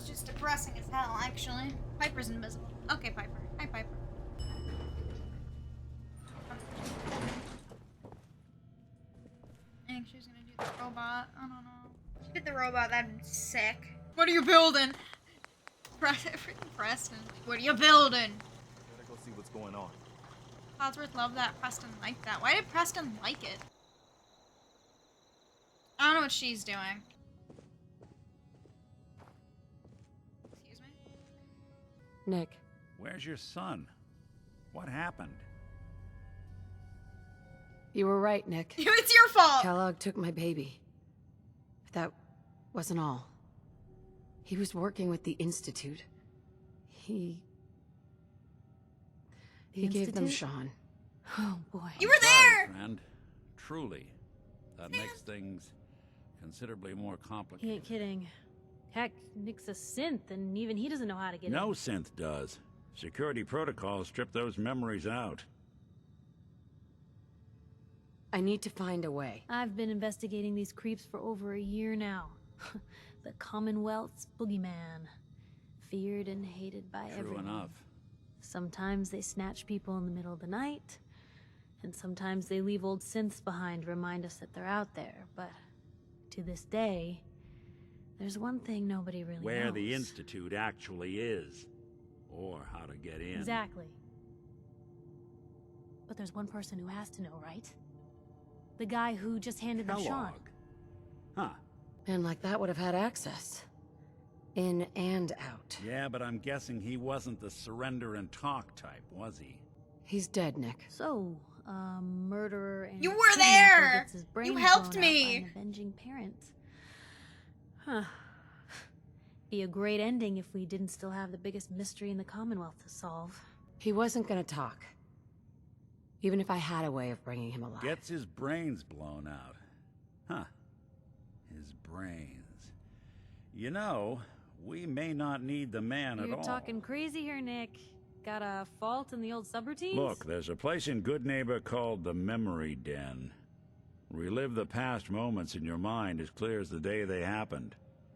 just depressing as hell, actually. Piper's invisible. Okay, Piper. Hi, Piper. I think she's gonna do the robot. I don't know. If she did the robot, that'd be sick. What are you building? Freaking Preston. What are you building? Gotta go see what's going on. Codsworth loved that. Preston liked that. Why did Preston like it? I don't know what she's doing. Excuse me? Nick. Where's your son? What happened? You were right, Nick. It's your fault! Kellogg took my baby. But that wasn't all. He was working with the Institute. He gave them Sean. Oh, boy. You were there! Sorry, friend. Truly. That makes things considerably more He complicated. ain't kidding. Heck, Nick's a synth, and even he doesn't know how to get No in. synth does. Security protocols strip those memories out. I need to find a way. I've been investigating these creeps for over a year now. The Commonwealth's boogeyman. Feared and hated by everyone. True enough. Sometimes they snatch people in the middle of the night, and sometimes they leave old synths behind to remind us that they're out there. But to this day, there's one thing nobody really knows. Where the Institute actually is. Or how to get in. Exactly. But there's one person who has to know, right? The guy who just handed them Sean. Kellogg. Huh. And like that would have had access. In and out. Yeah, but I'm guessing he wasn't the surrender and talk type, was he? He's dead, Nick. So, murderer and You were kidnapper there! gets his You brains helped blown out me! by an avenging parent. Huh. Be a great ending if we didn't still have the biggest mystery in the Commonwealth to solve. He wasn't gonna talk. Even if I had a way of bringing him alive. Gets his brains blown out. Huh. His brains. You know, we may not need the man at all. You're talking crazy here, Nick. Got a fault in the old subroutines? Look, there's a place in Good Neighbor called the Memory Den. Relive the past moments in your mind as clear as the day they happened.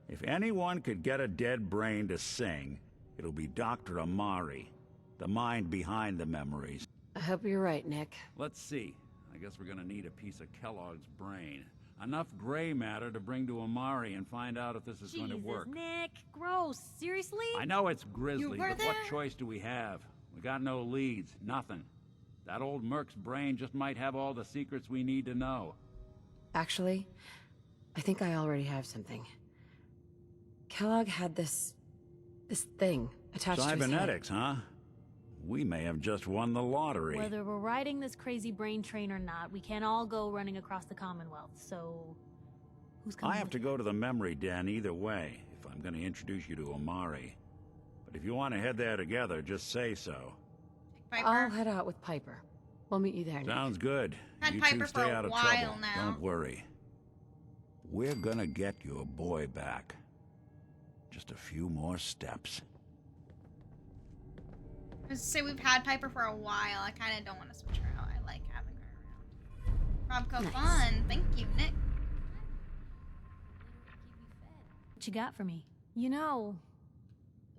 If anyone could get a dead brain to sing, it'll be Dr. Amari, the mind behind the memories. I hope you're right, Nick. Let's see. I guess we're gonna need a piece of Kellogg's brain. Enough gray matter to bring to Amari and find out if this is going to work. Nick, gross. Seriously? I know it's grisly, were but there? what choice do we have? We got no leads, nothing. That old Merc's brain just might have all the secrets we need to know. Actually, I think I already have something. Kellogg had this thing attached to his head. Cybernetics, huh? We may have just won the lottery. Whether we're riding this crazy brain train or not, we can't all go running across the Commonwealth, so... Who's coming I have with to me? go to the memory den either way, if I'm going to introduce you to Amari. But if you want to head there together, just say so. Piper. I'll head out with Piper. We'll meet you there, Nick. Sounds good. Had You Piper two for stay a out of while trouble. now. Don't worry. We're gonna get your boy back. Just a few more steps. I was to say we've had Piper for a while. I kind of don't want to switch her out. I like having her around. Robco Nice. fun. Thank you, Nick. What you got for me? You know,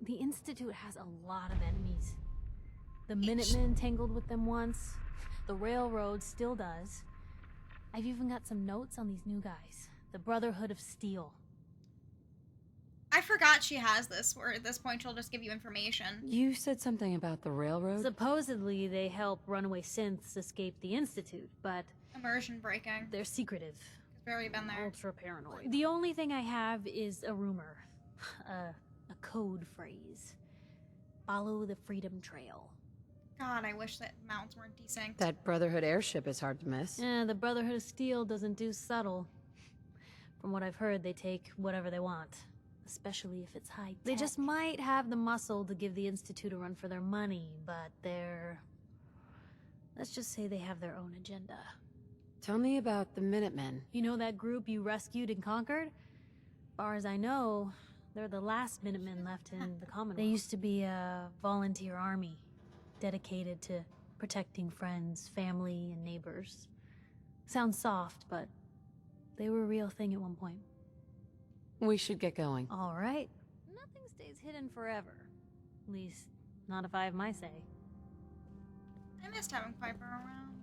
the Institute has a lot of enemies. The Minutemen tangled with them once. The Railroad still does. I've even got some notes on these new guys. The Brotherhood of Steel. I forgot she has this, where at this point she'll just give you information. You said something about the railroad? Supposedly, they help runaway synths escape the Institute, but Immersion breaking. they're secretive. We've already been there. Ultra paranoid. The only thing I have is a rumor. A code phrase. Follow the Freedom Trail. God, I wish that mounts weren't desynced. That Brotherhood airship is hard to miss. The Brotherhood of Steel doesn't do subtle. From what I've heard, they take whatever they want. Especially if it's high tech. They just might have the muscle to give the Institute a run for their money, but they're... Let's just say they have their own agenda. Tell me about the Minutemen. You know that group you rescued and conquered? Far as I know, they're the last Minutemen left in the Commonwealth. They used to be a volunteer army, dedicated to protecting friends, family, and neighbors. Sounds soft, but they were a real thing at one point. We should get going. All right. Nothing's stays hidden forever. At least, not if I have my say. I missed having Piper around.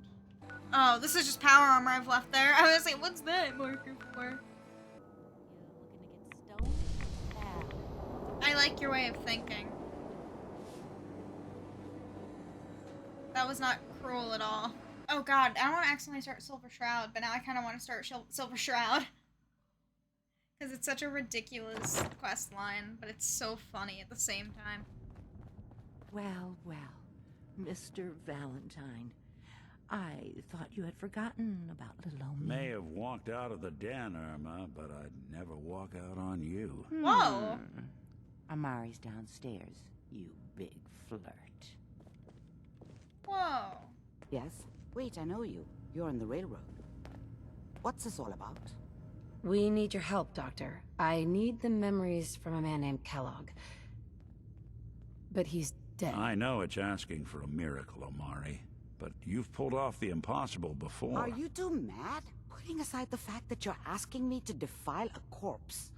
Oh, this is just power armor I've left there. I was like, what's that marker for? You looking to get stoned? I like your way of thinking. That was not cruel at all. Oh god, I don't want to accidentally start Silver Shroud, but now I kind of want to start Silver Shroud. Because it's such a ridiculous quest line, but it's so funny at the same time. Well, well, Mr. Valentine. I thought you had forgotten about little old me. May have walked out of the den, Irma, but I'd never walk out on you. Whoa! Amari's downstairs, you big flirt. Whoa. Yes? Wait, I know you. You're on the railroad. What's this all about? We need your help, Doctor. I need the memories from a man named Kellogg. But he's dead. I know it's asking for a miracle, Omari, but you've pulled off the impossible before. Are you two mad? Putting aside the fact that you're asking me to defile a corpse.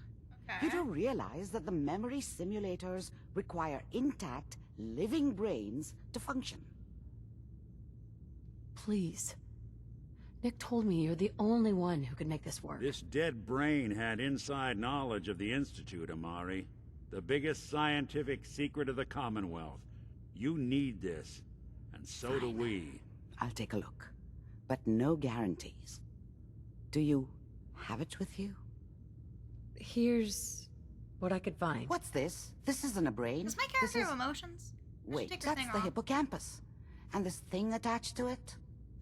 Okay. You do realize that the memory simulators require intact, living brains to function. Please. Nick told me you're the only one who could make this work. This dead brain had inside knowledge of the Institute, Amari. The biggest scientific secret of the Commonwealth. You need this, and so do we. I'll take a look. But no guarantees. Do you have it with you? Here's what I could find. What's this? This isn't a brain. Does my character have emotions? I should Wait, take her that's thing the off. hippocampus. And this thing attached to it?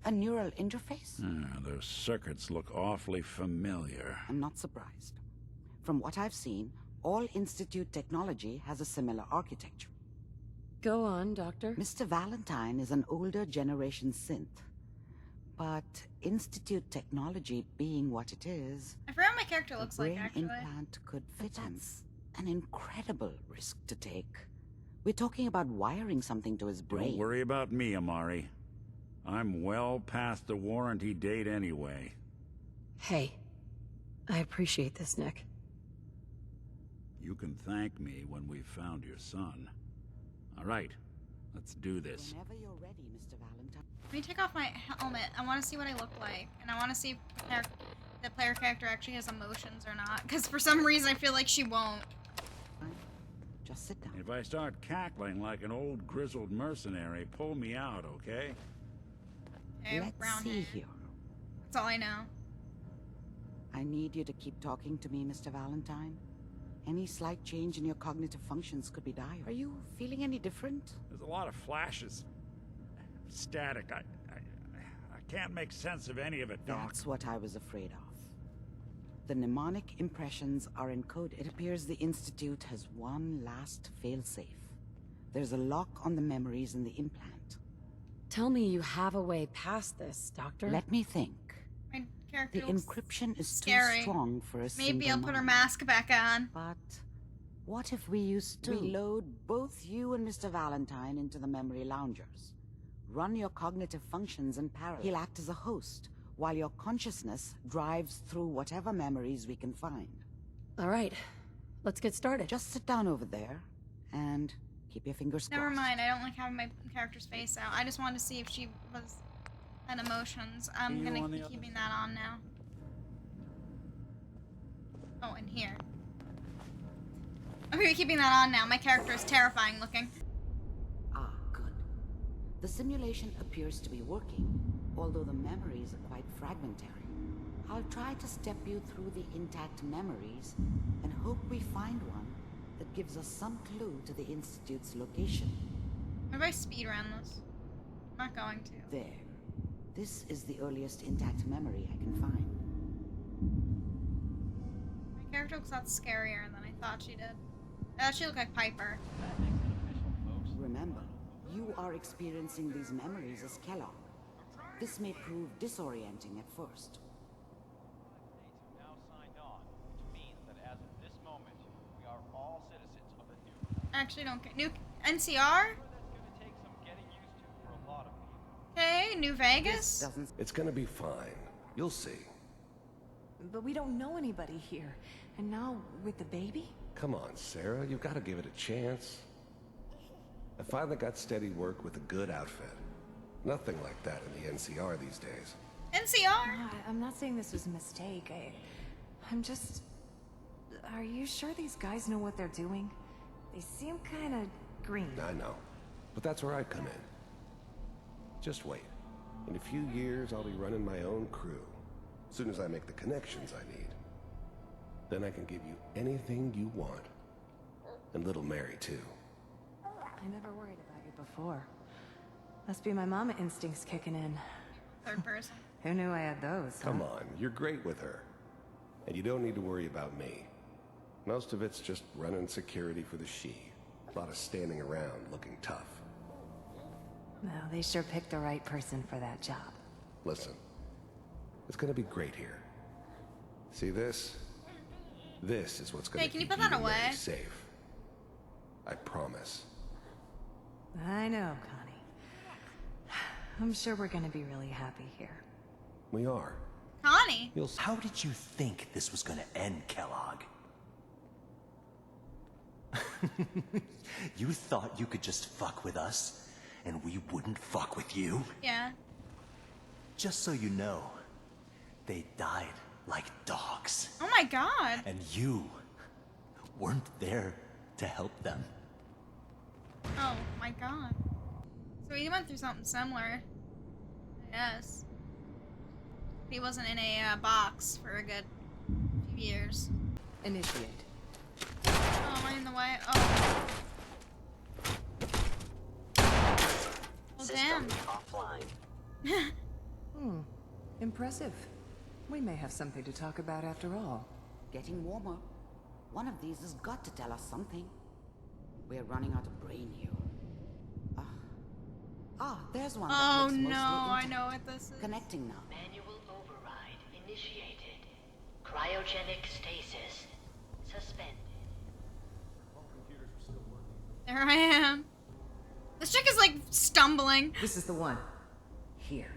A neural interface? Those circuits look awfully familiar. I'm not surprised. From what I've seen, all Institute technology has a similar architecture. Go on, Doctor. Mr. Valentine is an older generation synth. But Institute technology being what it is, I forgot what my character a looks like, brain actually. implant could fit him. That's an incredible risk to take. We're talking about wiring something to his brain. Don't worry about me, Amari. I'm well past the warranty date anyway. Hey, I appreciate this, Nick. You can thank me when we've found your son. All right, let's do this. Whenever you're ready, Mr. Valentine. Let me take off my helmet. I want to see what I look like. And I want to see if the player character actually has emotions or not. Because for some reason I feel like she won't. Just sit down. If I start cackling like an old grizzled mercenary, pull me out, okay? Okay, Let's brown see hair. here. That's all I know. I need you to keep talking to me, Mr. Valentine. Any slight change in your cognitive functions could be dire. Are you feeling any different? There's a lot of flashes. Static. I can't make sense of any of it, Doc. That's what I was afraid of. The mnemonic impressions are encoded. It appears the Institute has one last failsafe. There's a lock on the memories in the implant. Tell me you have a way past this, Doctor. Let me think. My character The looks encryption is scary. too strong for a Maybe single I'll put her mind. mask back on. But what if we used to load both you and Mr. Valentine into the memory loungers? Run your cognitive functions in parallel. He'll act as a host, while your consciousness drives through whatever memories we can find. All right, let's get started. Just sit down over there, and keep your fingers crossed. Never mind, I don't like having my character's face out. I just wanted to see if she had emotions. I'm You gonna on the be other keeping that on now. Oh, and here. I'm gonna be keeping that on now. My character is terrifying looking. Ah, good. The simulation appears to be working, although the memories are quite fragmentary. I'll try to step you through the intact memories and hope we find one that gives us some clue to the Institute's location. What if I speed around this? I'm not going to. There. This is the earliest intact memory I can find. My character looks a lot scarier than I thought she did. She looked like Piper. Remember, you are experiencing these memories as Kellogg. This may prove disorienting at first. Now signed on, which means that as of this moment, we are all citizens of the new. I actually don't care. New NCR? That's gonna take some getting used to for a lot of people. Okay, New Vegas? Doesn't It's gonna be fine. You'll see. But we don't know anybody here. And now, with the baby? Come on, Sarah, you've got to give it a chance. I finally got steady work with a good outfit. Nothing like that in the NCR these days. NCR? I'm not saying this was a mistake. I'm just... Are you sure these guys know what they're doing? They seem kind of green. I know, but that's where I come in. Just wait. In a few years, I'll be running my own crew. As soon as I make the connections I need. Then I can give you anything you want. And little Mary, too. I never worried about you before. Must be my mama instincts kicking in. Third person. Who knew I had those, huh? Come on, you're great with her. And you don't need to worry about me. Most of it's just running security for the she. A lot of standing around looking tough. No, they sure picked the right person for that job. Listen, it's gonna be great here. See this? This is what's gonna Hey, can you keep put that and Mary away? safe. I promise. I know, Connie. I'm sure we're gonna be really happy here. We are. Connie. You'll see. How did you think this was gonna end, Kellogg? You thought you could just fuck with us, and we wouldn't fuck with you? Yeah. Just so you know, they died like dogs. Oh my god. And you weren't there to help them. Oh my god. So he went through something similar. Yes. He wasn't in a box for a good few years. Initiate. Oh, am I in the way? Oh. Well, damn. Offline. Impressive. We may have something to talk about after all. Getting warmer. One of these has got to tell us something. We're running out of brain here. There's one. that Oh looks mostly no, I intact. know what this is. Connecting now. Manual override initiated. Cryogenic stasis suspended. There I am. This chick is like stumbling. This is the one. Here.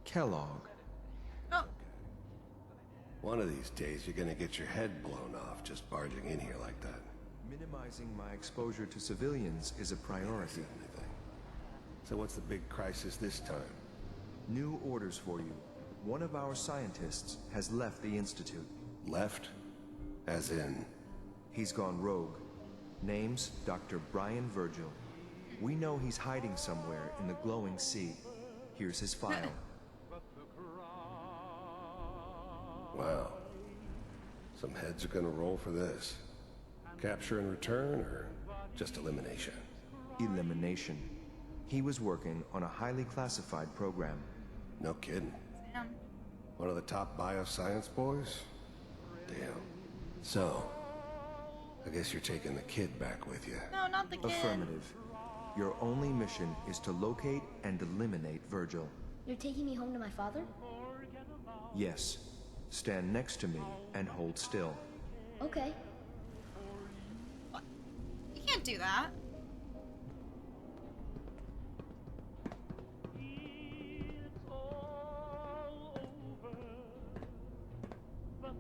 Kellogg. Oh, One of these days, you're gonna get your head blown off just barging in here like that. Minimizing my exposure to civilians is a priority. Anything. So what's the big crisis this time? New orders for you. One of our scientists has left the Institute. Left? As in? He's gone rogue. Name's Dr. Brian Virgil. We know he's hiding somewhere in the glowing sea. Here's his file. Wow. Some heads are gonna roll for this. Capture and return, or just elimination? Elimination. He was working on a highly classified program. No kidding. damn. One of the top bioscience boys? Damn. So, I guess you're taking the kid back with you. No, not the kid. Affirmative. Your only mission is to locate and eliminate Virgil. You're taking me home to my father? Yes. Stand next to me and hold still. Okay. You can't do that.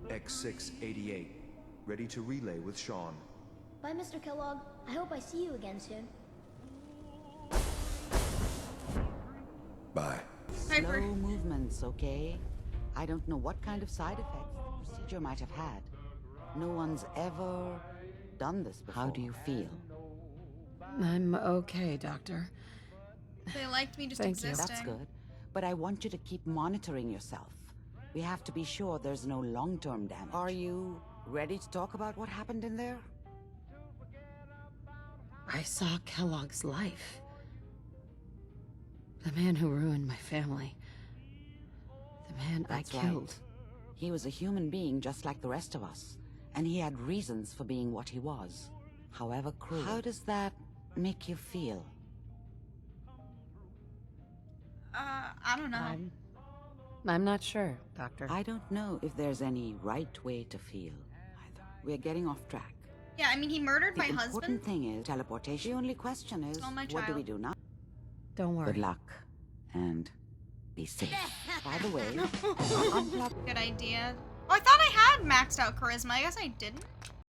X688. Ready to relay with Sean. Bye, Mr. Kellogg. I hope I see you again soon. Bye. Piper. Slow movements, okay? I don't know what kind of side effects the procedure might have had. No one's ever done this before. How do you feel? I'm okay, Doctor. They liked me just Thank you. existing. That's good. But I want you to keep monitoring yourself. We have to be sure there's no long-term damage. Are you ready to talk about what happened in there? I saw Kellogg's life. The man who ruined my family. The man That's I killed. right. He was a human being just like the rest of us. And he had reasons for being what he was. However cruel. How does that make you feel? I don't know. I'm not sure, Doctor. I don't know if there's any right way to feel either. We're getting off track. Yeah, I mean, he murdered The my husband. important thing is teleportation. The only question is, Oh, my what do we child. do now? Don't worry. Good luck. And be safe. By the way, unplug. Good idea. Oh, I thought I had maxed out charisma. I guess I didn't.